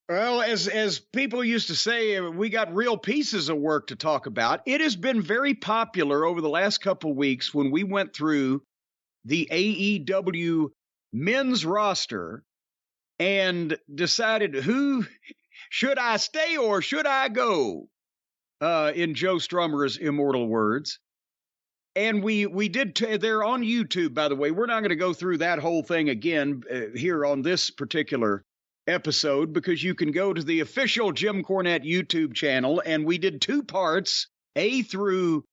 Well, as people used to say, we got real pieces of work to talk about. It has been very popular over the last couple of weeks when we went through the AEW men's roster and decided who should I stay or should I go, in Joe Strummer's immortal words. And we did, they're on YouTube, by the way. We're not going to go through that whole thing again here on this particular episode, because you can go to the official Jim Cornette YouTube channel, and we did 2 parts, A through,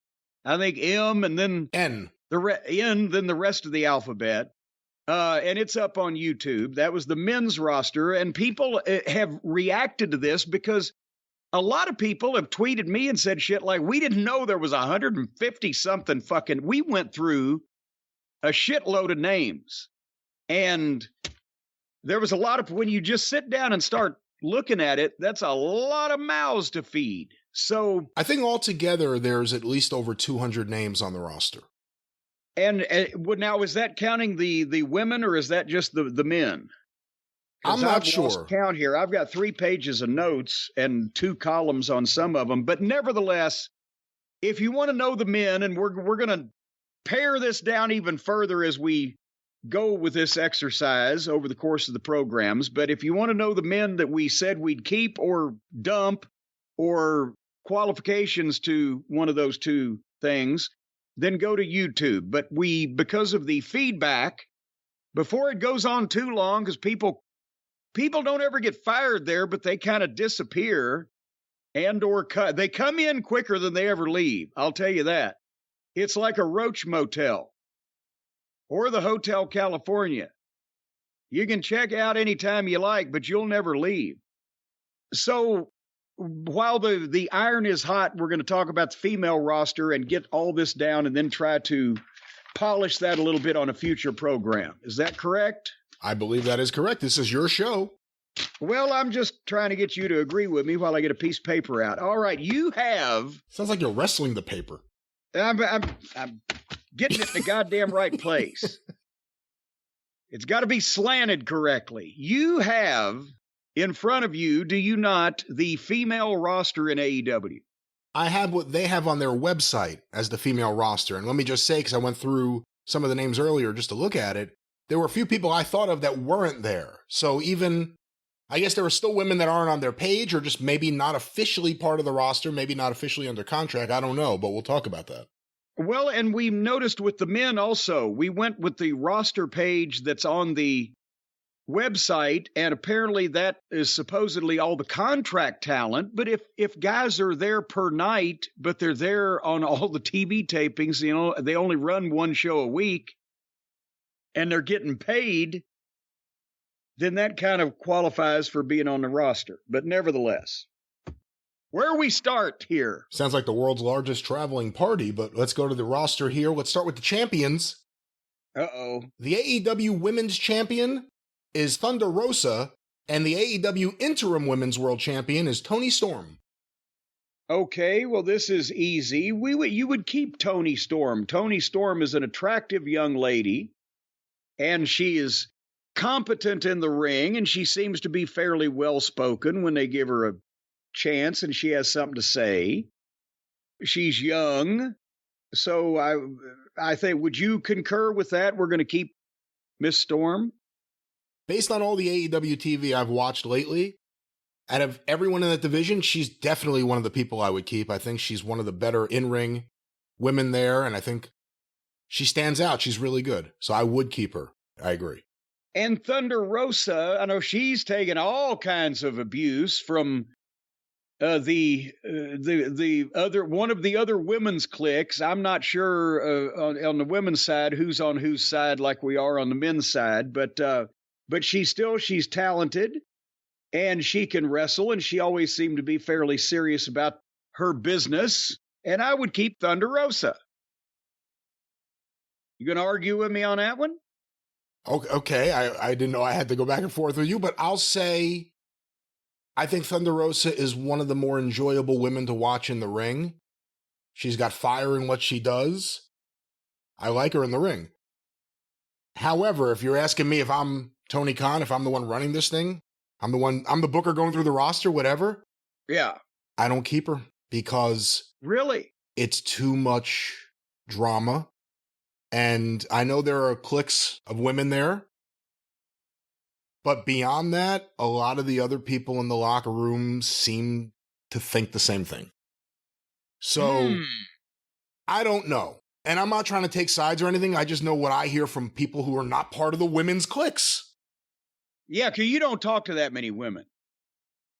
I think, M, and then N. N, then the rest of the alphabet. And it's up on YouTube. That was the men's roster, and people have reacted to this because a lot of people have tweeted me and said shit like, we didn't know there was 150 something fucking, we went through a shitload of names. And there was a lot of, when you just sit down and start looking at it, that's a lot of mouths to feed. So I think altogether there's at least over 200 names on the roster. And now, is that counting the women, or is that just the men? I'm not sure. Count here. I've got 3 pages of notes and 2 columns on some of them. But nevertheless, if you want to know the men, and we're going to pare this down even further as we go with this exercise over the course of the programs. But if you want to know the men that we said we'd keep or dump, or qualifications to one of those 2 things, then go to YouTube. But because of the feedback, before it goes on too long, because people don't ever get fired there, but they kind of disappear and or cut. They come in quicker than they ever leave. I'll tell you that. It's like a roach motel or the Hotel California. You can check out anytime you like, but you'll never leave. So while the iron is hot, we're going to talk about the female roster and get all this down and then try to polish that a little bit on a future program. Is that correct? I believe that is correct. This is your show. Well, I'm just trying to get you to agree with me while I get a piece of paper out. All right, you have... Sounds like you're wrestling the paper. I'm getting it in the goddamn right place. It's got to be slanted correctly. You have in front of you, do you not, the female roster in AEW? I have what they have on their website as the female roster. And let me just say, because I went through some of the names earlier just to look at it, there were a few people I thought of that weren't there. So even, I guess there are still women that aren't on their page, or just maybe not officially part of the roster, maybe not officially under contract. I don't know, but we'll talk about that. Well, and we noticed with the men also, we went with the roster page that's on the website, and apparently that is supposedly all the contract talent. But if guys are there per night, but they're there on all the TV tapings, you know, they only run 1 show a week, and they're getting paid, then that kind of qualifies for being on the roster. But nevertheless, where we start here? Sounds like the world's largest traveling party, but let's go to the roster here. Let's start with the champions. Uh-oh. The AEW Women's Champion is Thunder Rosa, and the AEW Interim Women's World Champion is Toni Storm. Okay, well, this is easy. You would keep Toni Storm. Toni Storm is an attractive young lady, and she is competent in the ring, and she seems to be fairly well-spoken when they give her a chance and she has something to say. She's young, so I think, would you concur with that? We're going to keep Miss Storm? Based on all the AEW TV I've watched lately, out of everyone in that division, she's definitely one of the people I would keep. I think she's one of the better in-ring women there, and I think she stands out. She's really good, so I would keep her. I agree. And Thunder Rosa, I know she's taken all kinds of abuse from the other one of the other women's cliques. I'm not sure on the women's side who's on whose side, like we are on the men's side, but she's talented, and she can wrestle, and she always seemed to be fairly serious about her business. And I would keep Thunder Rosa. You going to argue with me on that one? Okay, I didn't know I had to go back and forth with you, but I'll say I think Thunder Rosa is one of the more enjoyable women to watch in the ring. She's got fire in what she does. I like her in the ring. However, if you're asking me if I'm Tony Khan, if I'm the one running this thing, I'm the booker going through the roster, whatever. Yeah. I don't keep her because Really? it's too much drama. And I know there are cliques of women there. But beyond that, a lot of the other people in the locker room seem to think the same thing. So I don't know. And I'm not trying to take sides or anything. I just know what I hear from people who are not part of the women's cliques. Yeah, because you don't talk to that many women.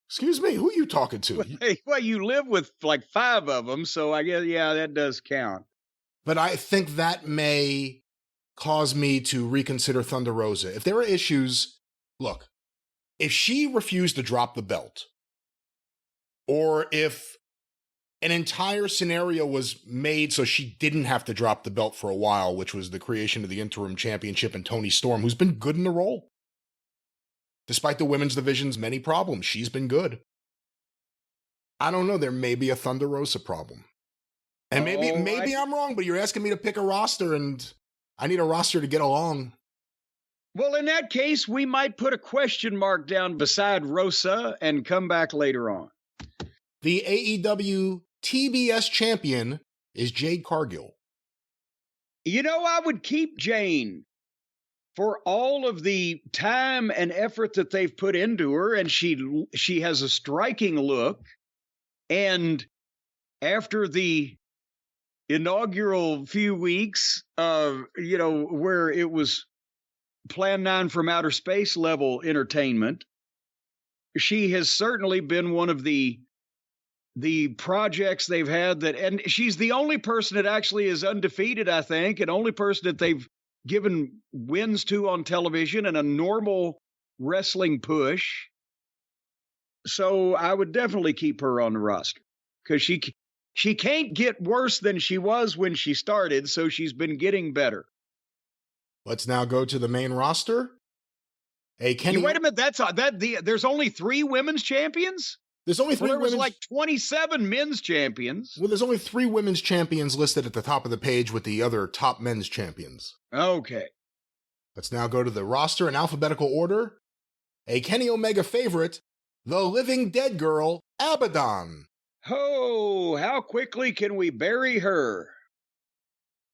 Excuse me, who are you talking to? Well, you live with like 5 of them, so I guess, yeah, that does count. But I think that may cause me to reconsider Thunder Rosa. If there are issues, look, if she refused to drop the belt, or if an entire scenario was made so she didn't have to drop the belt for a while, which was the creation of the interim championship and Toni Storm, who's been good in the role. Despite the women's division's many problems, she's been good. I don't know, there may be a Thunder Rosa problem. And maybe I'm wrong, but you're asking me to pick a roster, and I need a roster to get along. Well, in that case, we might put a question mark down beside Rosa and come back later on. The AEW TBS champion is Jade Cargill. You know, I would keep Jane for all of the time and effort that they've put into her, and she has a striking look. And after the inaugural few weeks of, where it was Plan 9 from outer space level entertainment, she has certainly been one of the projects they've had and she's the only person that actually is undefeated, I think, and only person that they've given wins to on television and a normal wrestling push. So I would definitely keep her on the roster because she can't get worse than she was when she started, so she's been getting better. Let's now go to the main roster. Hey, Kenny, wait a minute. There's only 3 women's champions? There's only 3 there was women's... like 27 men's champions. Well, there's only 3 women's champions listed at the top of the page with the other top men's champions. Okay. Let's now go to the roster in alphabetical order. A Kenny Omega favorite, the living dead girl, Abaddon. Oh, how quickly can we bury her?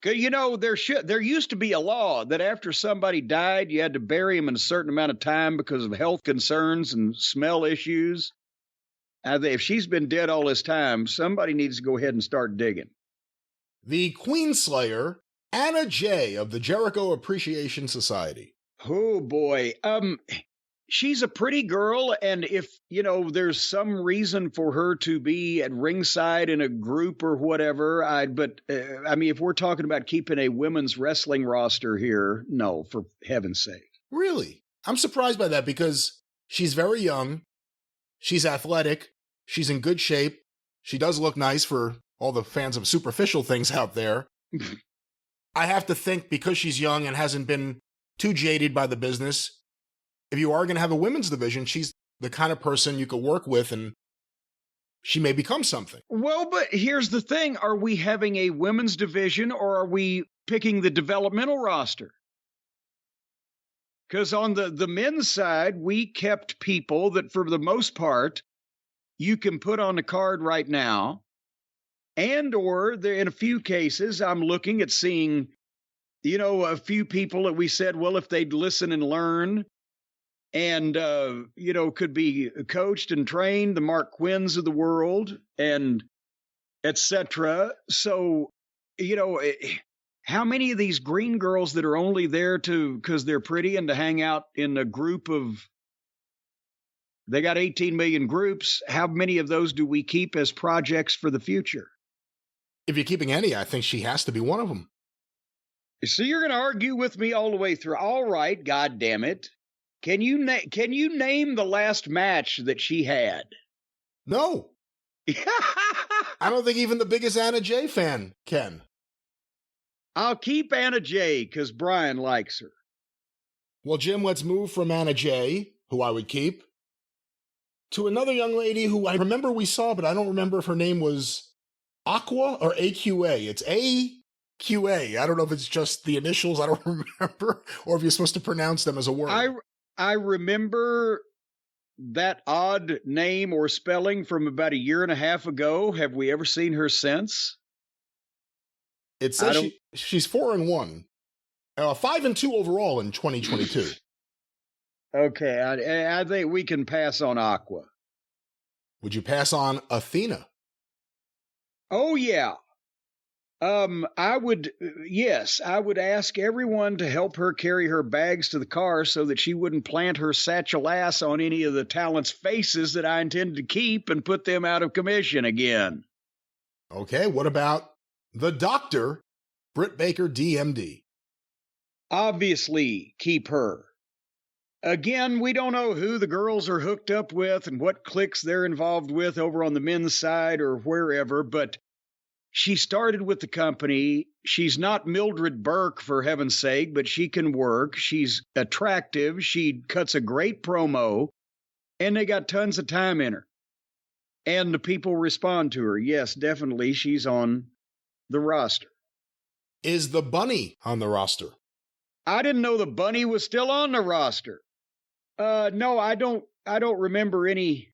There used to be a law that after somebody died, you had to bury him in a certain amount of time because of health concerns and smell issues. If she's been dead all this time, somebody needs to go ahead and start digging. The Queen Slayer, Anna Jay of the Jericho Appreciation Society. Oh, boy. She's a pretty girl, and if, there's some reason for her to be at ringside in a group or whatever, if we're talking about keeping a women's wrestling roster here, no, for heaven's sake. Really? I'm surprised by that because she's very young. She's athletic. She's in good shape. She does look nice for all the fans of superficial things out there. I have to think because she's young and hasn't been too jaded by the business, if you are going to have a women's division, she's the kind of person you could work with and she may become something. Well, but here's the thing. Are we having a women's division or are we picking the developmental roster? Because on the men's side, we kept people that, for the most part, you can put on the card right now. And or in a few cases, I'm looking at seeing, a few people that we said, well, if they'd listen and learn and, could be coached and trained, the Mark Quinns of the world and et cetera. So, how many of these green girls that are only there because they're pretty and to hang out in a group of, they got 18 million groups. How many of those do we keep as projects for the future? If you're keeping any, I think she has to be one of them. So you're going to argue with me all the way through. All right, God damn it. Can you name the last match that she had? No. I don't think even the biggest Anna Jay fan can. I'll keep Anna Jay because Brian likes her. Well, Jim, let's move from Anna Jay, who I would keep, to another young lady who I remember we saw, but I don't remember if her name was Aqua or AQA. It's AQA. I don't know if it's just the initials. I don't remember, or if you're supposed to pronounce them as a word. I remember that odd name or spelling from about a year and a half ago. Have we ever seen her since? It says she's 4-1, 5-2 overall in 2022. Okay, I think we can pass on Aqua. Would you pass on Athena? Oh, yeah. I would ask everyone to help her carry her bags to the car so that she wouldn't plant her satchel ass on any of the talent's faces that I intended to keep and put them out of commission again. Okay, what about the Doctor, Britt Baker, DMD? Obviously, keep her. Again, we don't know who the girls are hooked up with and what cliques they're involved with over on the men's side or wherever, but she started with the company. She's not Mildred Burke, for heaven's sake, but she can work. She's attractive. She cuts a great promo, and they got tons of time in her. And the people respond to her. Yes, definitely, she's on the roster. Is the Bunny on the roster? I didn't know the Bunny was still on the roster. No, I don't remember any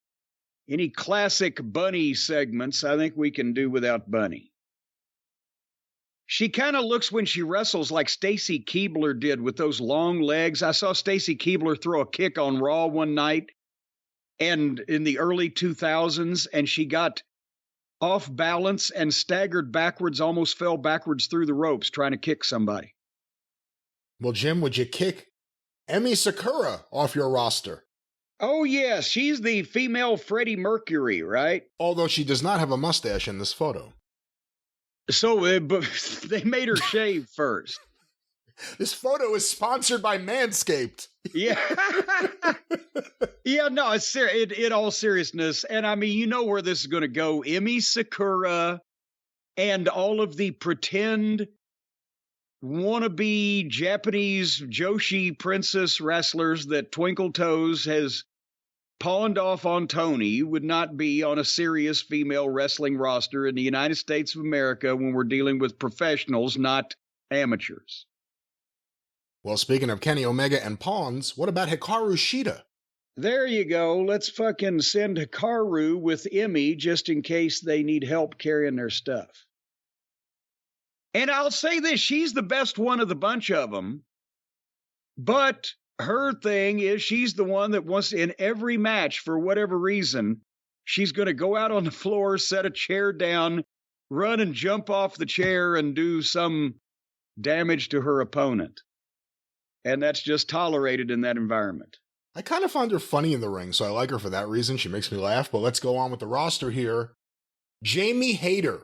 classic Bunny segments. I think we can do without Bunny. She kind of looks when she wrestles like Stacy Keibler did with those long legs. I saw Stacy Keibler throw a kick on Raw one night and in the early 2000s, and she got off balance and staggered backwards, almost fell backwards through the ropes trying to kick somebody. Well, Jim, would you kick Emmy Sakura off your roster? Oh, yes. She's the female Freddie Mercury, right? Although she does not have a mustache in this photo. So but they made her shave first. This photo is sponsored by Manscaped. Yeah. Yeah, no, it's in all seriousness. And I mean, you know where this is going to go. Emmy Sakura and all of the pretend wannabe Japanese Joshi princess wrestlers that Twinkle Toes has pawned off on Tony would not be on a serious female wrestling roster in the United States of America when we're dealing with professionals, not amateurs. Well, speaking of Kenny Omega and pawns, what about Hikaru Shida? There you go. Let's fucking send Hikaru with Emmy just in case they need help carrying their stuff. And I'll say this, she's the best one of the bunch of them, but her thing is she's the one that wants, in every match, for whatever reason, she's going to go out on the floor, set a chair down, run and jump off the chair and do some damage to her opponent. And that's just tolerated in that environment. I kind of find her funny in the ring, so I like her for that reason. She makes me laugh, but let's go on with the roster here. Jamie Hayter.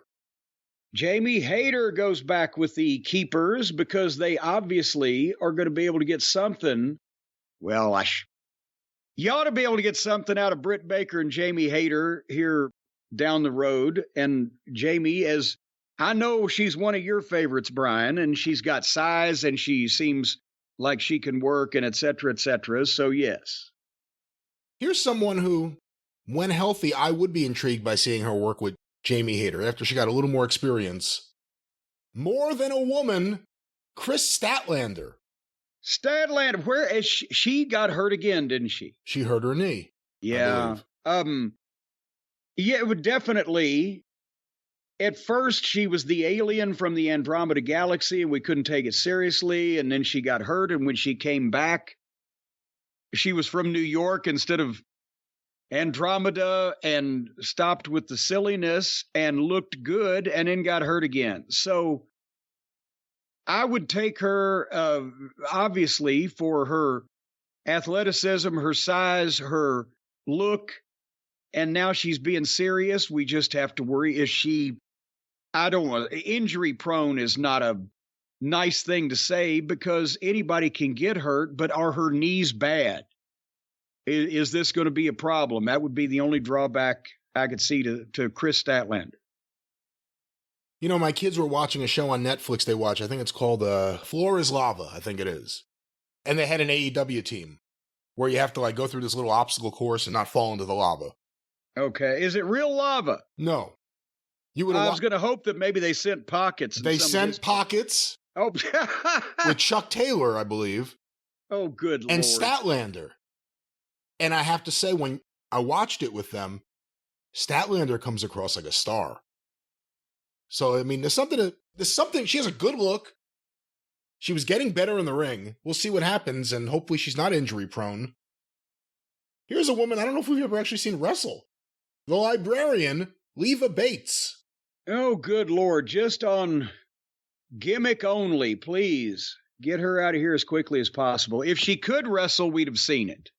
Jamie Hayter goes back with the keepers because they obviously are going to be able to get something. Well, you ought to be able to get something out of Britt Baker and Jamie Hayter here down the road. And Jamie, as I know she's one of your favorites, Brian, and she's got size and she seems like she can work and et cetera, et cetera. So, yes. Here's someone who, when healthy, I would be intrigued by seeing her work with Jamie Hayter after she got a little more experience. More Than a Woman, Chris Statlander. Statlander, where is she got hurt again, didn't she? She hurt her knee. Yeah. Yeah, it would definitely. At first, she was the alien from the Andromeda Galaxy, and we couldn't take it seriously. And then she got hurt, and when she came back, she was from New York instead of Andromeda, and stopped with the silliness and looked good, and then got hurt again. So I would take her, obviously, for her athleticism, her size, her look, and now she's being serious. We just have to worry. Is she, I don't know, injury prone is not a nice thing to say because anybody can get hurt, but are her knees bad? Is this going to be a problem? That would be the only drawback I could see to Chris Statlander. You know, my kids were watching a show on Netflix they watch. I think it's called Floor is Lava, I think it is. And they had an AEW team where you have to like go through this little obstacle course and not fall into the lava. Okay. Is it real lava? No. I was going to hope that maybe they sent pockets. They sent pockets. Oh, with Chuck Taylor, I believe. Oh, good Lord. And Statlander. And I have to say, when I watched it with them, Statlander comes across like a star. So, I mean, there's something, she has a good look. She was getting better in the ring. We'll see what happens, and hopefully she's not injury prone. Here's a woman I don't know if we've ever actually seen wrestle. The Librarian, Leva Bates. Oh, good Lord. Just on gimmick only, please. Get her out of here as quickly as possible. If she could wrestle, we'd have seen it.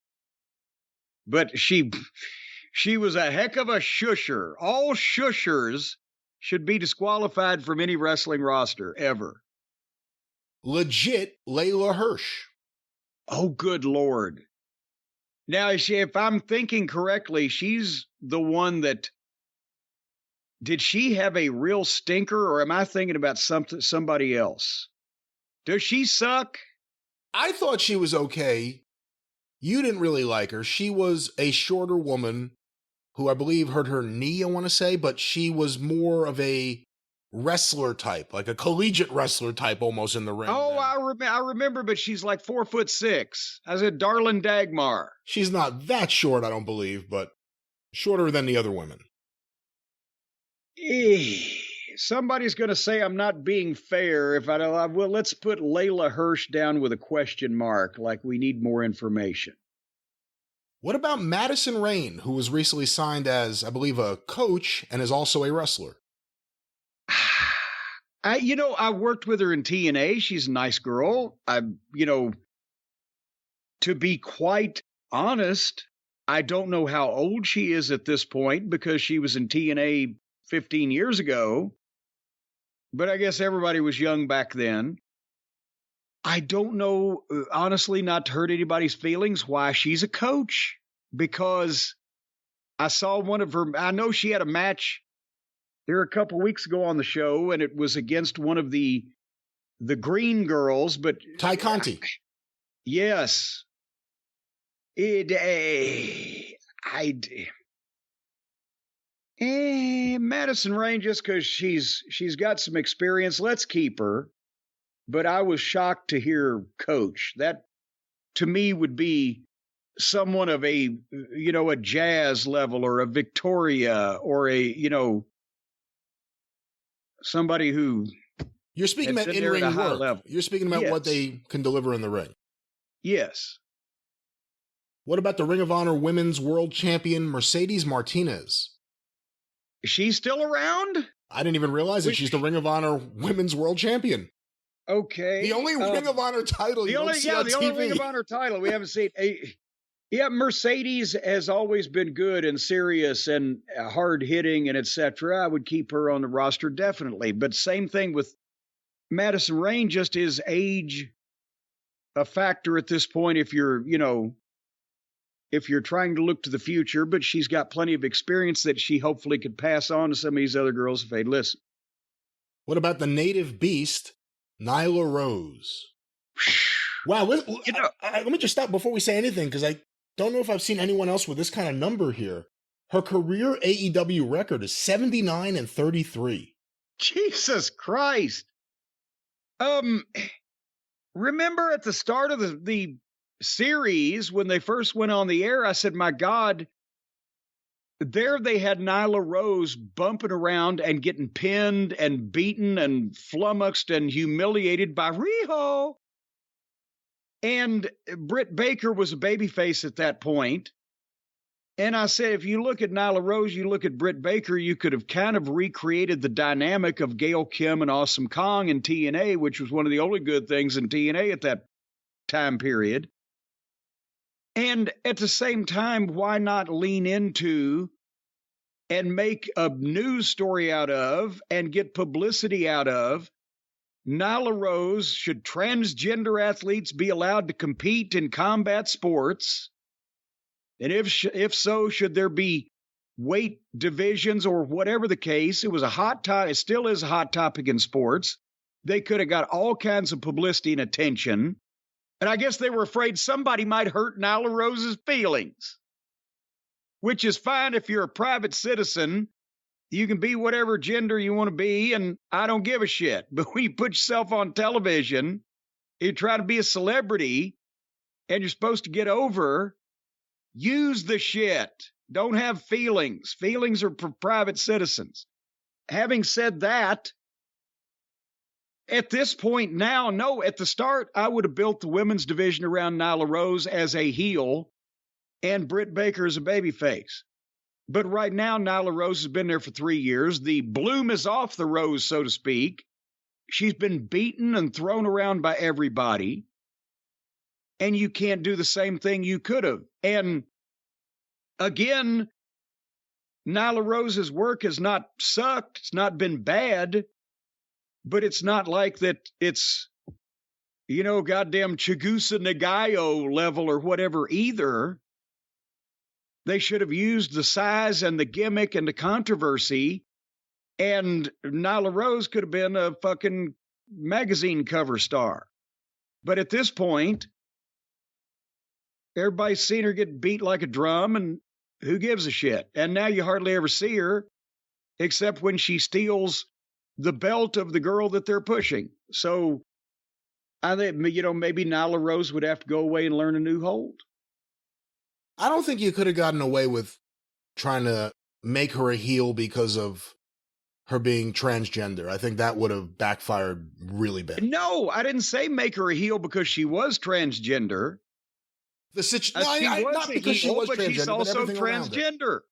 But she was a heck of a shusher. All shushers should be disqualified from any wrestling roster, ever. Legit Layla Hirsch. Oh, good Lord. Now, if I'm thinking correctly, she's the one that... Did she have a real stinker, or am I thinking about somebody else? Does she suck? I thought she was okay. You didn't really like her. She was a shorter woman who I believe hurt her knee, I want to say, but she was more of a wrestler type, like a collegiate wrestler type almost in the ring. Oh, I remember, but she's like 4'6". I said Darlin Dagmar. She's not that short, I don't believe, but shorter than the other women. Somebody's going to say I'm not being fair if I don't. Well, let's put Layla Hirsch down with a question mark, like we need more information. What about Madison Rayne, who was recently signed as, I believe, a coach and is also a wrestler? I worked with her in TNA. She's a nice girl. To be quite honest, I don't know how old she is at this point because she was in TNA 15 years ago. But I guess everybody was young back then. I don't know, honestly, not to hurt anybody's feelings, why she's a coach. Because I saw one of her, I know she had a match here a couple weeks ago on the show, and it was against one of the green girls, but... Ty Conti. Yes. Madison Rayne, just because she's got some experience, let's keep her. But I was shocked to hear coach. That, to me, would be someone of a Jazz level or a Victoria or somebody who... You're speaking about in-ring work. Level. You're speaking about what they can deliver in the ring. Yes. What about the Ring of Honor Women's World Champion, Mercedes Martinez? Is she still around? I didn't even realize that she's the Ring of Honor Women's World Champion. Okay. The only Ring of Honor title you don't see on TV. The only Ring of Honor title we haven't seen. Mercedes has always been good and serious and hard-hitting and etc. I would keep her on the roster, definitely. But same thing with Madison Rayne, just is age a factor at this point if you're trying to look to the future, but she's got plenty of experience that she hopefully could pass on to some of these other girls if they'd listen. What about the native beast, Nyla Rose? Wow, let me just stop before we say anything, because I don't know if I've seen anyone else with this kind of number here. Her career AEW record is 79-33. Jesus Christ. Remember at the start of the series, when they first went on the air, I said, my God, there they had Nyla Rose bumping around and getting pinned and beaten and flummoxed and humiliated by Riho. And Britt Baker was a babyface at that point. And I said, if you look at Nyla Rose, you look at Britt Baker, you could have kind of recreated the dynamic of Gail Kim and Awesome Kong in TNA, which was one of the only good things in TNA at that time period. And at the same time, why not lean into and make a news story out of and get publicity out of Nyla Rose, should transgender athletes be allowed to compete in combat sports? And if so, should there be weight divisions or whatever the case? It was a hot topic. It still is a hot topic in sports. They could have got all kinds of publicity and attention. And I guess they were afraid somebody might hurt Nyla Rose's feelings, which is fine if you're a private citizen. You can be whatever gender you want to be, and I don't give a shit. But when you put yourself on television, you try to be a celebrity, and you're supposed to get over, Use the shit. Don't have feelings. Feelings are for private citizens. Having said that, at this point now, no, at the start, I would have built the women's division around Nyla Rose as a heel and Britt Baker as a babyface. But right now, Nyla Rose has been there for 3 years. The bloom is off the rose, so to speak. She's been beaten and thrown around by everybody. And you can't do the same thing you could have. And again, Nyla Rose's work has not sucked. It's not been bad. But it's not like that it's, goddamn Chigusa Nagayo level or whatever either. They should have used the size and the gimmick and the controversy. And Nyla Rose could have been a fucking magazine cover star. But at this point, everybody's seen her get beat like a drum, and who gives a shit? And now you hardly ever see her, except when she steals the belt of the girl that they're pushing. So I think, maybe Nyla Rose would have to go away and learn a new hold. I don't think you could have gotten away with trying to make her a heel because of her being transgender. I think that would have backfired really bad. No, I didn't say make her a heel because she was transgender. Not because she was transgender, she's also transgender.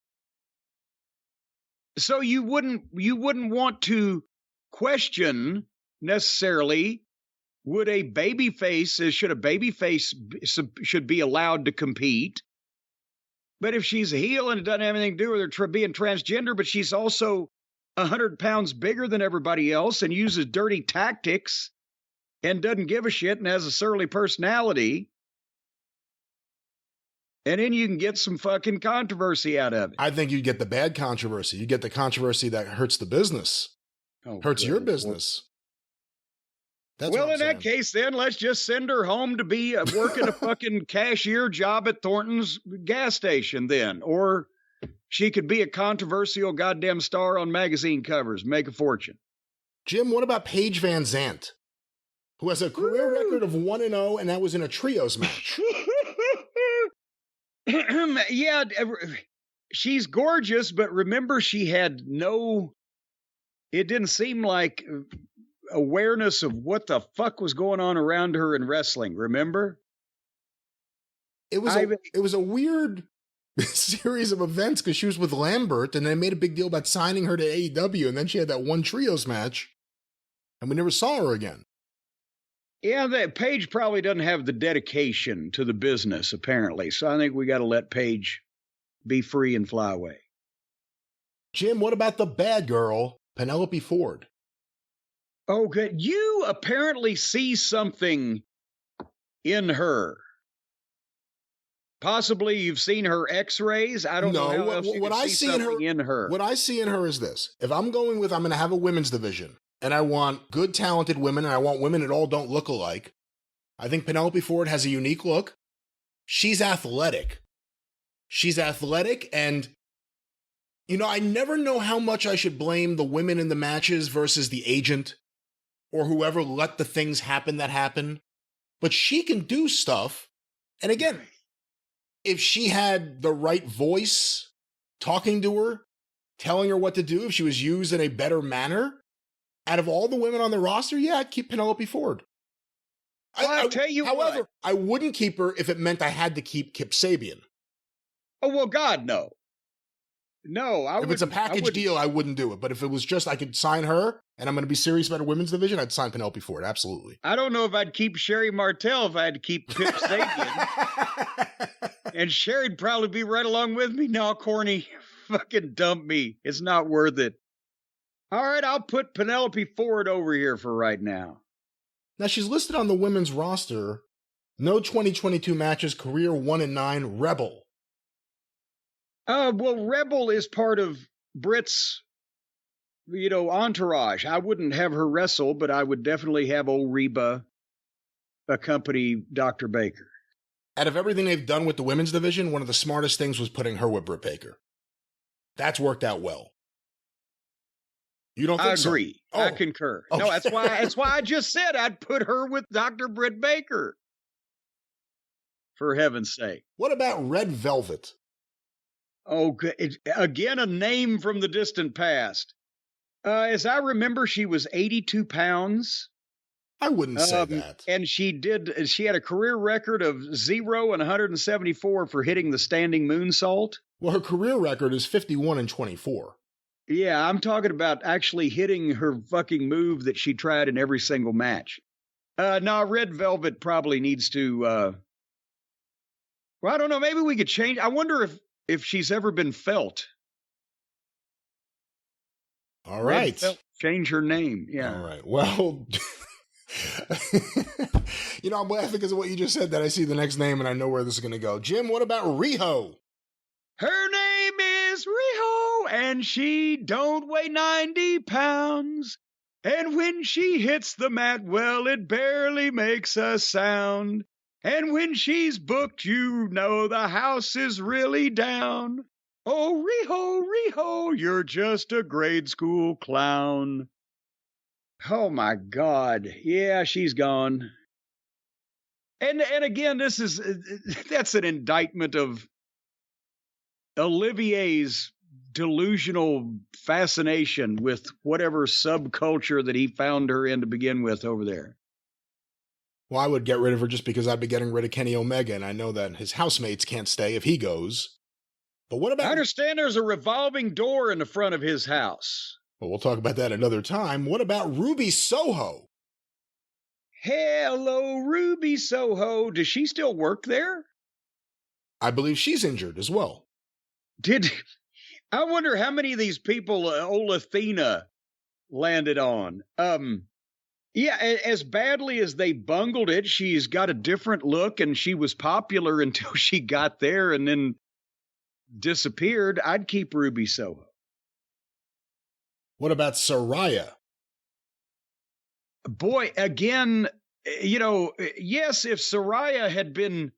So you wouldn't want to question necessarily, should a babyface should be allowed to compete? But if she's a heel and it doesn't have anything to do with her being transgender, but she's also 100 pounds bigger than everybody else and uses dirty tactics and doesn't give a shit and has a surly personality, and then you can get some fucking controversy out of it. I think you get the bad controversy. You get the controversy that hurts the business. Hurts your business. Well, in that case, then let's just send her home to be working a fucking cashier job at Thornton's gas station then. Or she could be a controversial goddamn star on magazine covers, make a fortune. Jim, what about Paige Vanzant, who has a career record of 1-0, and that was in a trios match? Yeah, she's gorgeous, but remember she had it didn't seem like awareness of what the fuck was going on around her in wrestling, remember? It was a weird series of events because she was with Lambert and they made a big deal about signing her to AEW, and then she had that one trios match and we never saw her again. Yeah, that Paige probably doesn't have the dedication to the business, apparently. So I think we got to let Paige be free and fly away. Jim, what about the bad girl, Penelope Ford? Oh, good. You apparently see something in her. Possibly you've seen her X-rays. I don't know how else you can see something in her. What I see in her is this. If I'm going to have a women's division, and I want good, talented women, and I want women that all don't look alike, I think Penelope Ford has a unique look. She's athletic. And I never know how much I should blame the women in the matches versus the agent or whoever let the things happen that happen. But she can do stuff. And again, if she had the right voice talking to her, telling her what to do, if she was used in a better manner, out of all the women on the roster, yeah, I'd keep Penelope Ford. I'll tell you however, what. I wouldn't keep her if it meant I had to keep Kip Sabian. Oh, well, God, no. No, if it's a package deal, I wouldn't do it. But if it was just I could sign her and I'm going to be serious about a women's division, I'd sign Penelope Ford. Absolutely. I don't know if I'd keep Sherry Martel if I had to keep Kip Sabian. And Sherry'd probably be right along with me. No, Corny, fucking dump me. It's not worth it. All right, I'll put Penelope Ford over here for right now. Now, she's listed on the women's roster. No 2022 matches, career 1-9, Rebel. Well, Rebel is part of Britt's, entourage. I wouldn't have her wrestle, but I would definitely have old Reba accompany Dr. Baker. Out of everything they've done with the women's division, one of the smartest things was putting her with Britt Baker. That's worked out well. You don't think so? I agree. I concur. Okay. No, that's why I just said I'd put her with Dr. Britt Baker. for heaven's sake. What about Red Velvet? Oh, again, a name from the distant past. As I remember, she was 82 pounds. I wouldn't say that. And she had a career record of 0 and 174 for hitting the standing moonsault. Well, her career record is 51-24. Yeah, I'm talking about actually hitting her fucking move that she tried in every single match. No, Red Velvet probably needs to, well, I don't know, maybe we could change. I wonder if she's ever been felt. All right. Change her name. Yeah. All right. Well, I'm laughing because of what you just said that I see the next name and I know where this is going to go. Jim, what about Riho? Her name is Riho, and she don't weigh 90 pounds. And when she hits the mat, well, it barely makes a sound. And when she's booked, you know the house is really down. Oh, Riho, you're just a grade school clown. Oh, my God. Yeah, she's gone. And again, that's an indictment of Olivier's delusional fascination with whatever subculture that he found her in to begin with over there. Well, I would get rid of her just because I'd be getting rid of Kenny Omega, and I know that his housemates can't stay if he goes. But what about... I understand there's a revolving door in the front of his house. Well, we'll talk about that another time. What about Ruby Soho? Hello, Ruby Soho. Does she still work there? I believe she's injured as well. I wonder how many of these people old Athena landed on. Yeah, as badly as they bungled it, she's got a different look, and she was popular until she got there and then disappeared. I'd keep Ruby Soho. What about Saraya? Boy, again, yes, if Saraya had been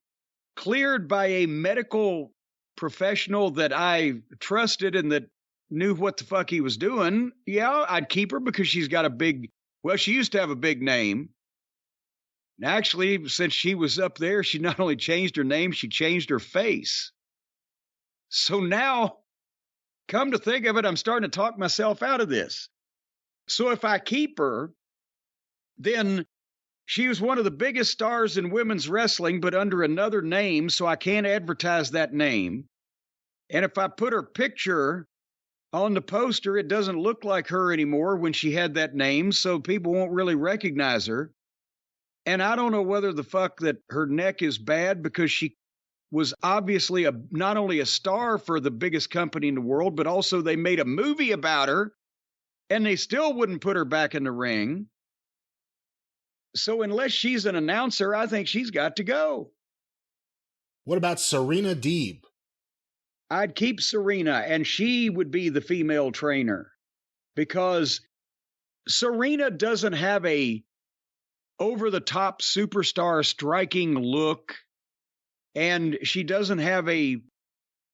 cleared by a medical professional that I trusted and that knew what the fuck he was doing, yeah, I'd keep her because she's got she used to have a big name. And actually, since she was up there, she not only changed her name, she changed her face. So now, come to think of it, I'm starting to talk myself out of this. So if I keep her, then she was one of the biggest stars in women's wrestling, but under another name, so I can't advertise that name. And if I put her picture on the poster, it doesn't look like her anymore when she had that name, so people won't really recognize her. And I don't know whether the fuck that her neck is bad because she was obviously not only a star for the biggest company in the world, but also they made a movie about her, and they still wouldn't put her back in the ring. So unless she's an announcer, I think she's got to go. What about Serena Deeb? I'd keep Serena, and she would be the female trainer because Serena doesn't have a over-the-top superstar striking look, and she doesn't have a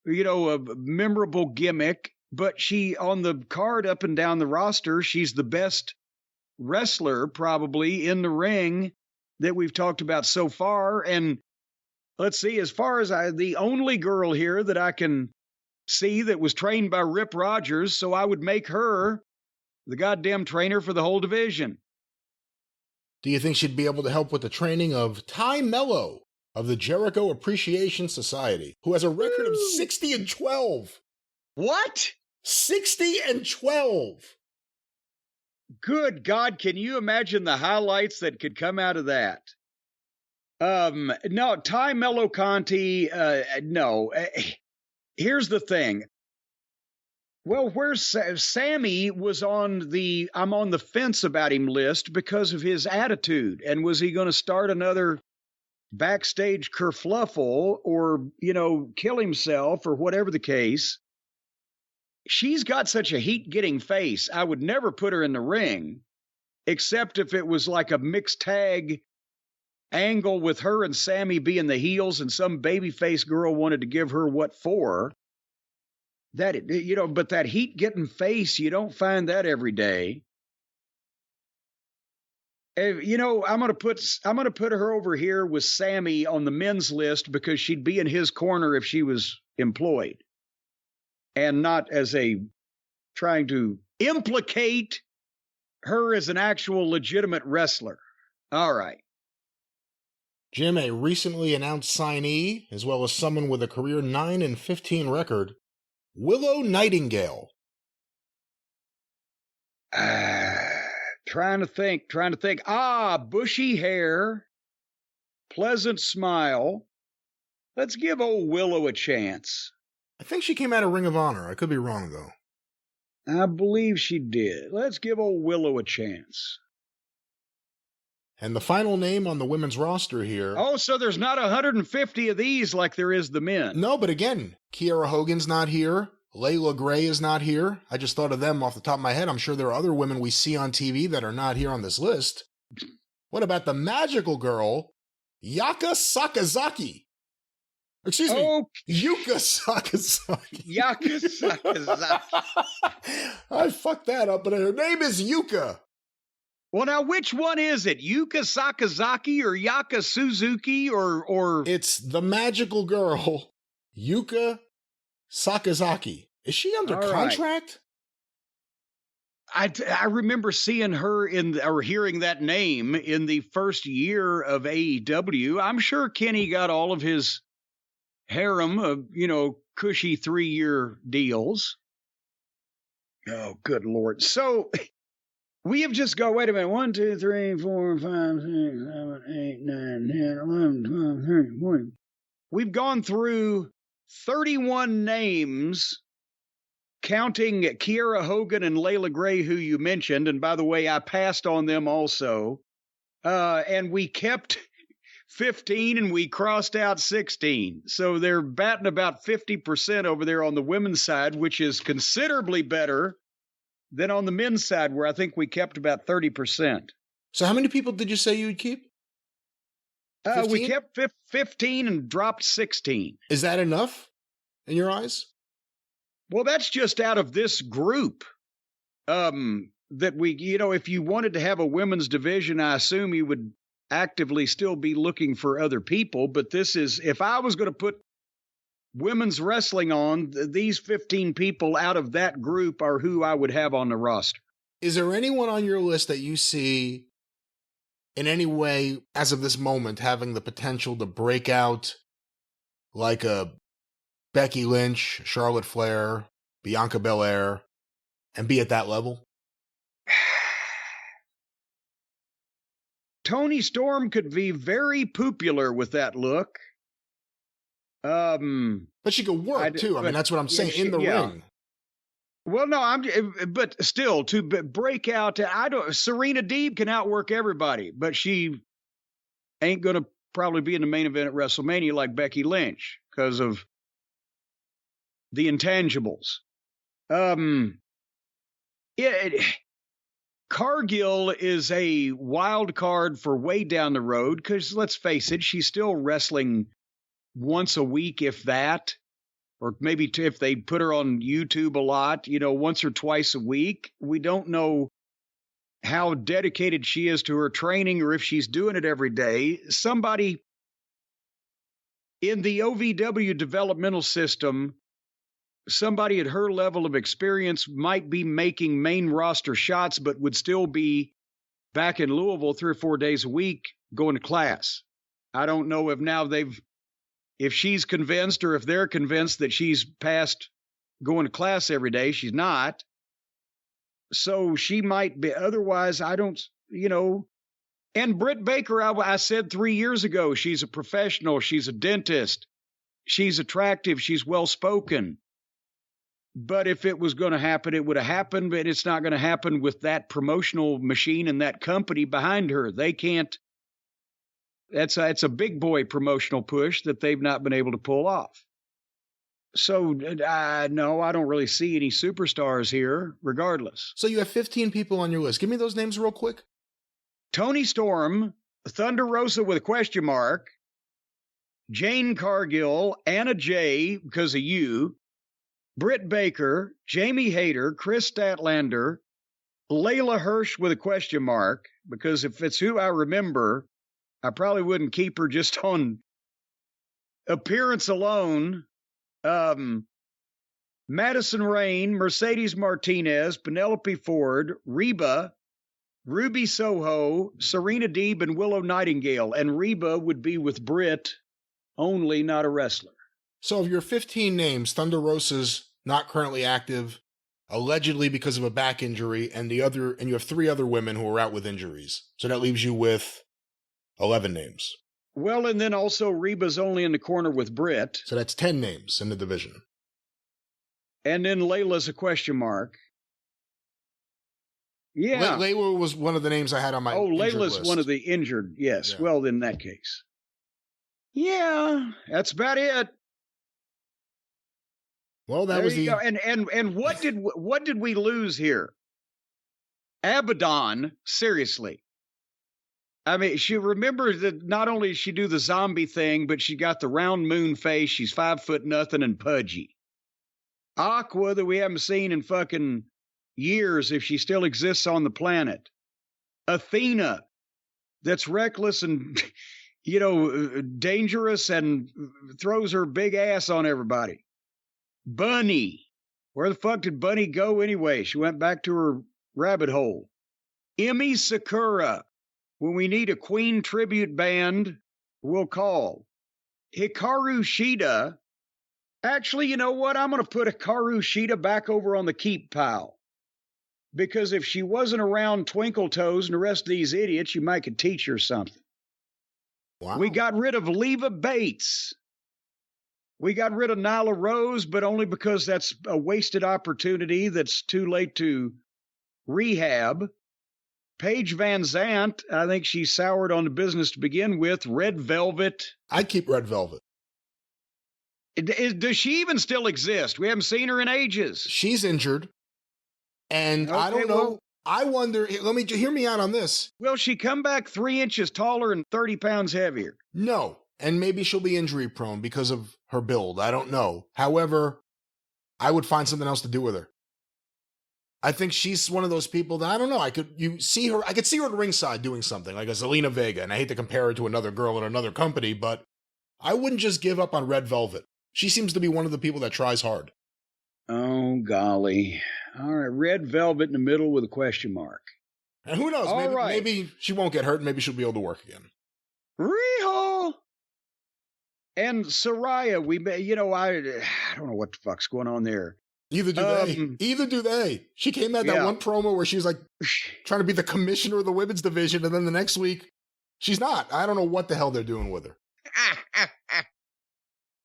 memorable gimmick, but she, on the card up and down the roster, she's the best wrestler probably in the ring that we've talked about so far. And let's see, as far as the only girl here that I can see that was trained by Rip Rogers, so I would make her the goddamn trainer for the whole division. Do you think she'd be able to help with the training of Ty Mello of the Jericho Appreciation Society, who has a record of 60-12? What? 60-12. Good God, can you imagine the highlights that could come out of that? No, Ty Mello Conti, no. Here's the thing. Well, where's Sammy was on I'm on the fence about him list because of his attitude. And was he going to start another backstage kerfluffle or, kill himself or whatever the case? She's got such a heat-getting face. I would never put her in the ring, except if it was like a mixed tag angle with her and Sammy being the heels and some babyface girl wanted to give her what for. But that heat-getting face, you don't find that every day. You know, I'm gonna put her over here with Sammy on the men's list because she'd be in his corner if she was employed, and not as a trying to implicate her as an actual legitimate wrestler. All right. Jim, a recently announced signee, as well as someone with a career 9-15 record, Willow Nightingale. Trying to think. Bushy hair, pleasant smile. Let's give old Willow a chance. I think she came out of Ring of Honor. I could be wrong, though. I believe she did. Let's give old Willow a chance. And the final name on the women's roster here. Oh, so there's not 150 of these like there is the men. No, but again, Kiera Hogan's not here. Layla Gray is not here. I just thought of them off the top of my head. I'm sure there are other women we see on TV that are not here on this list. What about the magical girl, Yaka Sakazaki? Excuse me, Yuka Sakazaki. Yaka Sakazaki. I fucked that up, but her name is Yuka. Well, now, which one is it? Yuka Sakazaki or Yaka Suzuki or... It's the magical girl, Yuka Sakazaki. Is she under contract? I remember seeing her or hearing that name in the first year of AEW. I'm sure Kenny got all of his harem of, cushy 3-year deals. Oh, good Lord. So we have just got, wait a minute, 1, 2, 3, 4, 5, 6, 7, 8, 9, 10, 11, 12, 13, 14. We've gone through 31 names, counting Kiera Hogan and Layla Gray, who you mentioned. And by the way, I passed on them also. And we kept 15 and we crossed out 16. So they're batting about 50% over there on the women's side, which is considerably better than on the men's side, where I think we kept about 30%. So how many people did you say you would keep? We kept 15 and dropped 16. Is that enough in your eyes? Well, that's just out of this group. That we, if you wanted to have a women's division, I assume you would actively still be looking for other people. But this is, if I was going to put women's wrestling on, these 15 people out of that group are who I would have on the roster. Is there anyone on your list that you see in any way, as of this moment, having the potential to break out like a Becky Lynch, Charlotte Flair, Bianca Belair, and be at that level? Toni Storm could be very popular with that look. But she could work too. I mean, that's what I'm saying, in the ring. Well, no, but still, to break out, Serena Deeb can outwork everybody, but she ain't going to probably be in the main event at WrestleMania like Becky Lynch because of the intangibles. Cargill is a wild card for way down the road because, let's face it, she's still wrestling once a week, if that. Or maybe if they put her on YouTube a lot, once or twice a week. We don't know how dedicated she is to her training or if she's doing it every day. Somebody in the OVW developmental system, somebody at her level of experience might be making main roster shots, but would still be back in Louisville 3 or 4 days a week going to class. I don't know if she's convinced or if they're convinced that she's past going to class every day. She's not. So she might be. Otherwise, I don't, And Britt Baker, I said 3 years ago, she's a professional. She's a dentist. She's attractive. She's well-spoken. But if it was going to happen, it would have happened. But it's not going to happen with that promotional machine and that company behind her. They can't. It's a big boy promotional push that they've not been able to pull off. So, no, I don't really see any superstars here, regardless. So you have 15 people on your list. Give me those names real quick. Toni Storm, Thunder Rosa with a question mark, Jane Cargill, Anna Jay, because of you, Britt Baker, Jamie Hayter, Chris Statlander, Layla Hirsch with a question mark, because if it's who I remember, I probably wouldn't keep her just on appearance alone. Madison Rain, Mercedes Martinez, Penelope Ford, Reba, Ruby Soho, Serena Deeb, and Willow Nightingale. And Reba would be with Britt only, not a wrestler. So of your 15 names, Thunder Rosa's not currently active, allegedly because of a back injury, and you have 3 other women who are out with injuries. So that leaves you with 11 names. Well, and then also Reba's only in the corner with Britt. So that's 10 names in the division. And then Layla's a question mark. Yeah. Layla was one of the names I had on my Layla's list. one of the injured. Yes. Yeah. Well, in that case. Yeah, that's about it. Well, that was the go. And what did we lose here? Abaddon, seriously. I mean, she remembers that not only did she do the zombie thing, but she got the round moon face. She's 5'0" and pudgy. Aqua, that we haven't seen in fucking years, if she still exists on the planet. Athena, that's reckless and, dangerous and throws her big ass on everybody. Bunny, where the fuck did Bunny go anyway? She went back to her rabbit hole. Emmy Sakura, when we need a Queen tribute band, we'll call. Hikaru Shida. Actually, you know what? I'm going to put Hikaru Shida back over on the keep pile. Because if she wasn't around Twinkle Toes and the rest of these idiots, you might could teach her something. Wow. We got rid of Leva Bates. We got rid of Nyla Rose, but only because that's a wasted opportunity that's too late to rehab. Paige Vanzant, I think she soured on the business to begin with. Red Velvet. I'd keep Red Velvet. Does she even still exist? We haven't seen her in ages. She's injured. And okay, I don't know. Well, I wonder, hear me out on this. Will she come back 3 inches taller and 30 pounds heavier? No. And maybe she'll be injury prone because of her build. I don't know. However, I would find something else to do with her. I think she's one of those people that, I don't know, I could see her at ringside doing something like a Zelina Vega. And I hate to compare her to another girl in another company, but I wouldn't just give up on Red Velvet. She seems to be one of the people that tries hard. Oh, golly. All right, Red Velvet in the middle with a question mark. And who knows? Maybe she won't get hurt. Maybe she'll be able to work again. Riho! And Saraya, I don't know what the fuck's going on there. Either do they. She came at that one promo where she was like trying to be the commissioner of the women's division, and then the next week, she's not. I don't know what the hell they're doing with her.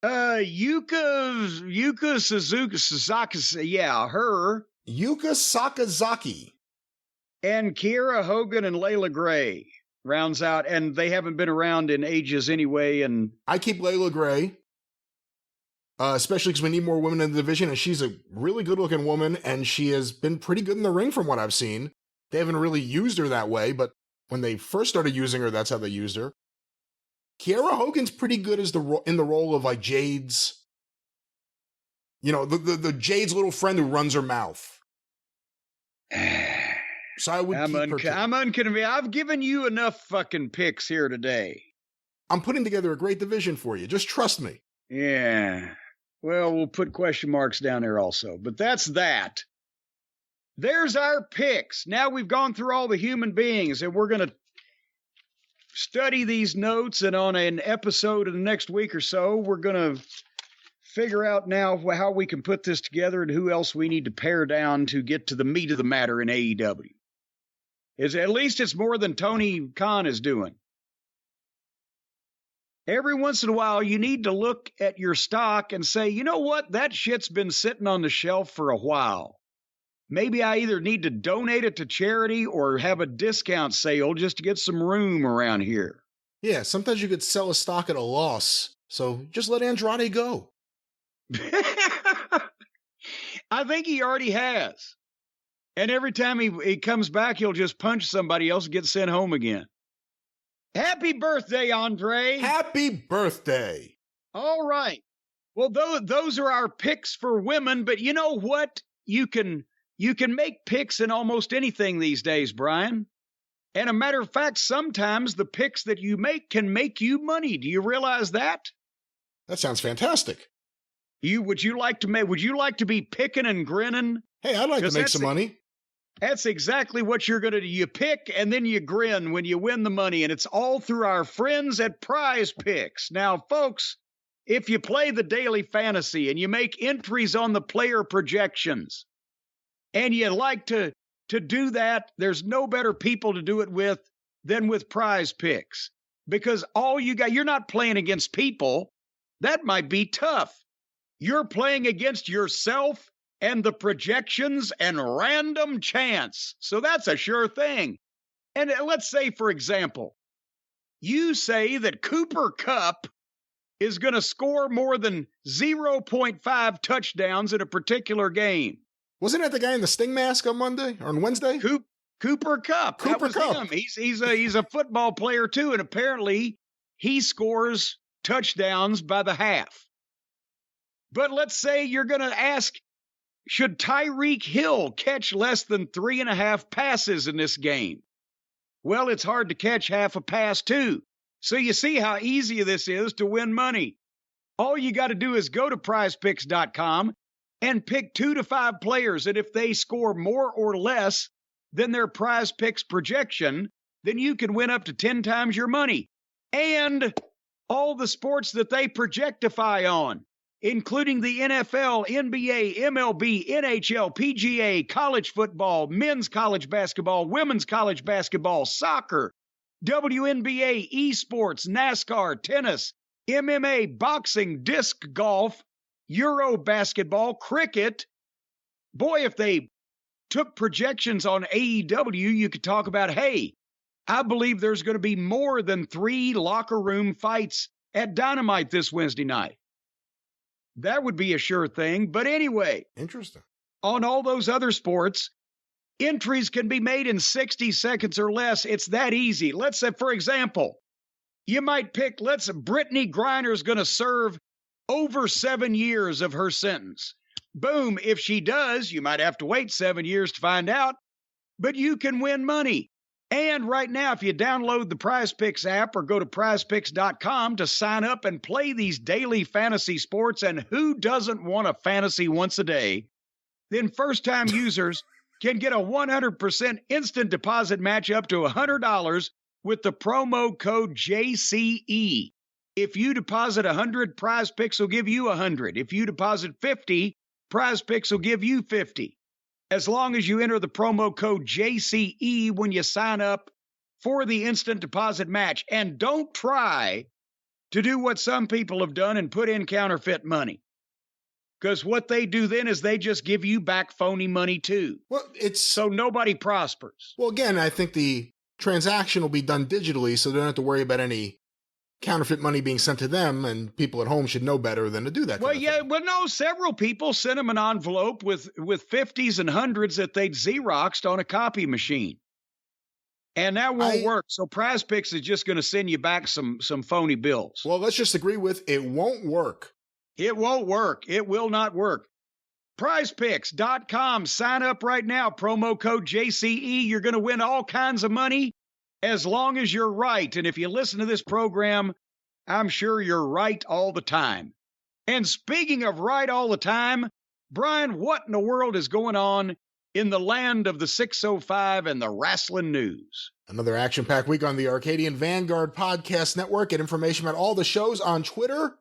Yuka Sasaki, her. Yuka Sakazaki. And Kiera Hogan and Layla Gray rounds out, and they haven't been around in ages anyway. And I keep Layla Gray, especially because we need more women in the division, and she's a really good-looking woman, and she has been pretty good in the ring from what I've seen. They haven't really used her that way, but when they first started using her, that's how they used her. Kiera Hogan's pretty good as in the role of like Jade's, the Jade's little friend who runs her mouth. So I would keep her. I'm unconvinced. I've given you enough fucking picks here today. I'm putting together a great division for you. Just trust me. Yeah. Well, we'll put question marks down there also. But that's that. There's our picks. Now we've gone through all the human beings, and we're going to study these notes, and on an episode in the next week or so, we're going to figure out now how we can put this together and who else we need to pare down to get to the meat of the matter in AEW. At least it's more than Tony Khan is doing. Every once in a while, you need to look at your stock and say, you know what? That shit's been sitting on the shelf for a while. Maybe I either need to donate it to charity or have a discount sale just to get some room around here. Yeah, sometimes you could sell a stock at a loss. So just let Andrade go. I think he already has. And every time he comes back, he'll just punch somebody else and get sent home again. Happy birthday, Andre. Happy birthday. All right. Well, those are our picks for women, but you know what? You can You can make picks in almost anything these days, Brian. And a matter of fact, sometimes the picks that you make can make you money. Do you realize that? That sounds fantastic. Would you like to be picking and grinning? Hey, I'd like to make some money. That's exactly what you're going to do. You pick and then you grin when you win the money, and it's all through our friends at Prize Picks. Now, folks, if you play the daily fantasy and you make entries on the player projections and you like to do that, there's no better people to do it with than with Prize Picks, because you're not playing against people. That might be tough. You're playing against yourself and the projections and random chance. So that's a sure thing. And let's say, for example, you say that Cooper Kupp is going to score more than 0.5 touchdowns in a particular game. Wasn't that the guy in the Sting mask on Monday or on Wednesday? Cooper Kupp. Cooper Kupp. He's a football player too, and apparently he scores touchdowns by the half. But let's say you're going to ask, should Tyreek Hill catch less than 3.5 passes in this game? Well, it's hard to catch half a pass too. So you see how easy this is to win money. All you got to do is go to prizepicks.com and pick 2 to 5 players. And if they score more or less than their Prize Picks projection, then you can win up to 10 times your money. And all the sports that they projectify on, including the NFL, NBA, MLB, NHL, PGA, college football, men's college basketball, women's college basketball, soccer, WNBA, esports, NASCAR, tennis, MMA, boxing, disc golf, Euro basketball, cricket. Boy, if they took projections on AEW, you could talk about, hey, I believe there's going to be more than 3 locker room fights at Dynamite this Wednesday night. That would be a sure thing. But anyway, interesting. On all those other sports, entries can be made in 60 seconds or less. It's that easy. Let's say, for example, you might pick, Brittany Griner's going to serve over 7 years of her sentence. Boom. If she does, you might have to wait 7 years to find out, but you can win money. And right now, if you download the Prize Picks app or go to prizepicks.com to sign up and play these daily fantasy sports, and who doesn't want a fantasy once a day, then first-time users can get a 100% instant deposit match up to $100 with the promo code JCE. If you deposit 100, Prize Picks will give you 100. If you deposit 50, Prize Picks will give you 50. As long as you enter the promo code JCE when you sign up for the instant deposit match. And don't try to do what some people have done and put in counterfeit money. Because what they do then is they just give you back phony money too. Well, so nobody prospers. Well, again, I think the transaction will be done digitally, so they don't have to worry about any counterfeit money being sent to them, and people at home should know better than to do that. Several people sent them an envelope with 50s and 100s that they'd Xeroxed on a copy machine. And that won't work. So Prize Picks is just going to send you back some phony bills. Well, let's just agree with it won't work. It won't work. It will not work. PrizePicks.com. Sign up right now. Promo code JCE. You're going to win all kinds of money as long as you're right. And if you listen to this program, I'm sure you're right all the time. And speaking of right all the time, Brian, what in the world is going on in the land of the 605 and the wrestling news? Another action-packed week on the Arcadian Vanguard Podcast Network. Get information about all the shows on Twitter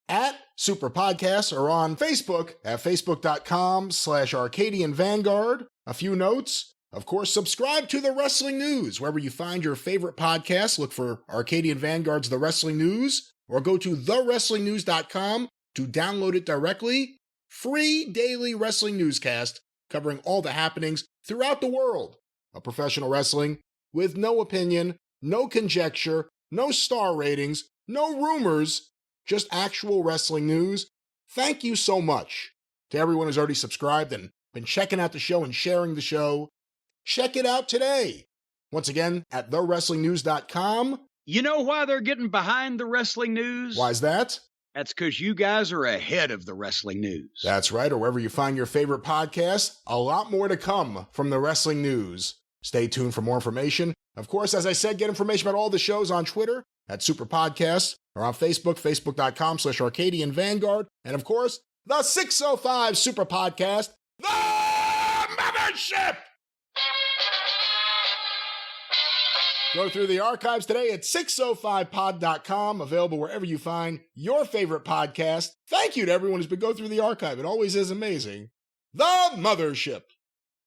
at Superpodcast or on Facebook at facebook.com/Arcadian Vanguard. A few notes. Of course, subscribe to The Wrestling News. Wherever you find your favorite podcasts, look for Arcadian Vanguard's The Wrestling News, or go to thewrestlingnews.com to download it directly. Free daily wrestling newscast covering all the happenings throughout the world of professional wrestling with no opinion, no conjecture, no star ratings, no rumors, just actual wrestling news. Thank you so much to everyone who's already subscribed and been checking out the show and sharing the show. Check it out today. Once again, at thewrestlingnews.com. You know why they're getting behind the wrestling news? Why is that? That's because you guys are ahead of the wrestling news. That's right, or wherever you find your favorite podcast, a lot more to come from the wrestling news. Stay tuned for more information. Of course, as I said, get information about all the shows on Twitter at Superpodcast, or on Facebook, facebook.com/Arcadian Vanguard, and of course, the 605 Superpodcast, the Mothership! Go through the archives today at 605pod.com, available wherever you find your favorite podcast. Thank you to everyone who's been going through the archive. It always is amazing. The Mothership.